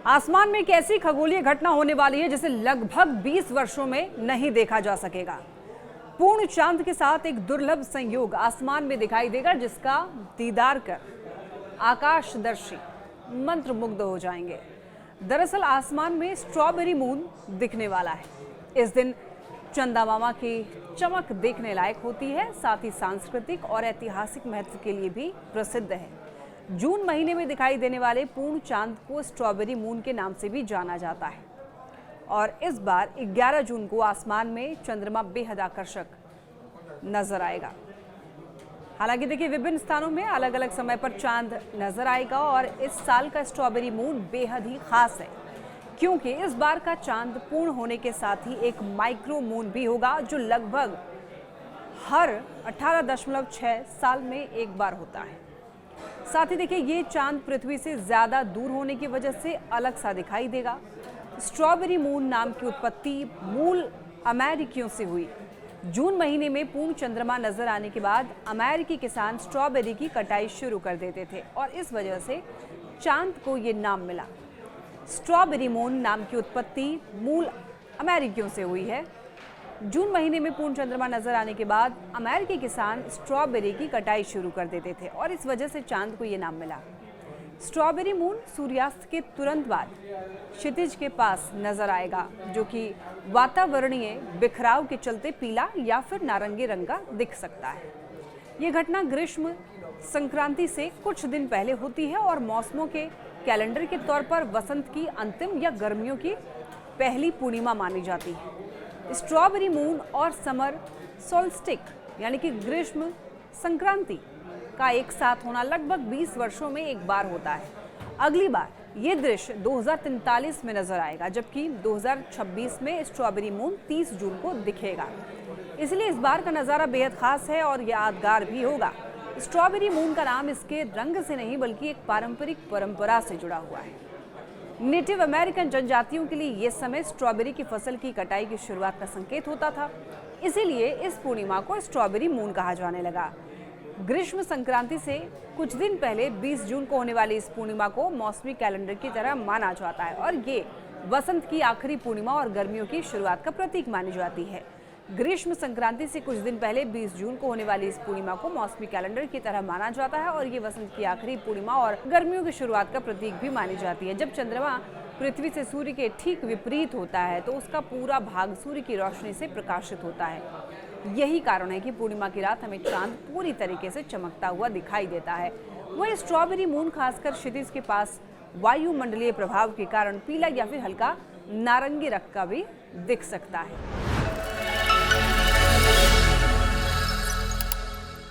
आसमान में एक ऐसी खगोलीय घटना होने वाली है जिसे लगभग 20 वर्षों में नहीं देखा जा सकेगा। पूर्ण चांद के साथ एक दुर्लभ संयोग आसमान में दिखाई देगा, जिसका दीदार कर आकाशदर्शी मंत्रमुग्ध हो जाएंगे। दरअसल आसमान में स्ट्रॉबेरी मून दिखने वाला है। इस दिन चंदा मामा की चमक देखने लायक होती है, साथ ही सांस्कृतिक और ऐतिहासिक महत्व के लिए भी प्रसिद्ध है। जून महीने में दिखाई देने वाले पूर्ण चांद को स्ट्रॉबेरी मून के नाम से भी जाना जाता है और इस बार 11 जून को आसमान में चंद्रमा बेहद आकर्षक नजर आएगा। हालांकि देखिए, विभिन्न स्थानों में अलग अलग समय पर चांद नजर आएगा और इस साल का स्ट्रॉबेरी मून बेहद ही खास है, क्योंकि इस बार का चांद पूर्ण होने के साथ ही एक माइक्रो मून भी होगा, जो लगभग हर 18.6 साल में एक बार होता है। साथ ही देखिए, ये चांद पृथ्वी से ज्यादा दूर होने की वजह से अलग सा दिखाई देगा। स्ट्रॉबेरी मून नाम की उत्पत्ति मूल अमेरिकियों से हुई। जून महीने में पूर्ण चंद्रमा नजर आने के बाद अमेरिकी किसान स्ट्रॉबेरी की कटाई शुरू कर देते थे और इस वजह से चांद को ये नाम मिला। स्ट्रॉबेरी मून नाम की उत्पत्ति मूल अमेरिकियों से हुई है। जून महीने में पूर्ण चंद्रमा नजर आने के बाद अमेरिकी किसान स्ट्रॉबेरी की कटाई शुरू कर देते थे और इस वजह से चांद को ये नाम मिला। स्ट्रॉबेरी मून सूर्यास्त के तुरंत बाद क्षितिज के पास नजर आएगा, जो कि वातावरणीय बिखराव के चलते पीला या फिर नारंगी रंग का दिख सकता है। ये घटना ग्रीष्म संक्रांति से कुछ दिन पहले होती है और मौसमों के कैलेंडर के तौर पर वसंत की अंतिम या गर्मियों की पहली पूर्णिमा मानी जाती है। स्ट्रॉबेरी मून और समर सोल्स्टिक यानी कि ग्रीष्म संक्रांति का एक साथ होना लगभग 20 वर्षों में एक बार होता है। अगली बार ये दृश्य 2043 में नजर आएगा, जबकि 2026 में स्ट्रॉबेरी मून 30 जून को दिखेगा। इसलिए इस बार का नज़ारा बेहद खास है और यादगार भी होगा। स्ट्रॉबेरी मून का नाम इसके रंग से नहीं बल्कि एक पारंपरिक परंपरा से जुड़ा हुआ है। नेटिव अमेरिकन जनजातियों के लिए यह समय स्ट्रॉबेरी की फसल की कटाई की शुरुआत का संकेत होता था, इसीलिए इस पूर्णिमा को स्ट्रॉबेरी मून कहा जाने लगा। ग्रीष्म संक्रांति से कुछ दिन पहले 20 जून को होने वाली इस पूर्णिमा को मौसमी कैलेंडर की तरह माना जाता है और ये वसंत की आखिरी पूर्णिमा और गर्मियों की शुरुआत का प्रतीक मानी जाती है। ग्रीष्म संक्रांति से कुछ दिन पहले 20 जून को होने वाली इस पूर्णिमा को मौसमी कैलेंडर की तरह माना जाता है और ये वसंत की आखिरी पूर्णिमा और गर्मियों की शुरुआत का प्रतीक भी मानी जाती है। जब चंद्रमा पृथ्वी से सूर्य के ठीक विपरीत होता है तो उसका पूरा भाग सूर्य की रोशनी से प्रकाशित होता है। यही कारण है कि पूर्णिमा की रात हमें चांद पूरी तरीके से चमकता हुआ दिखाई देता है। वही स्ट्रॉबेरी मून खासकर क्षितिज के पास वायुमंडलीय प्रभाव के कारण पीला या फिर हल्का नारंगी रंग का भी दिख सकता है।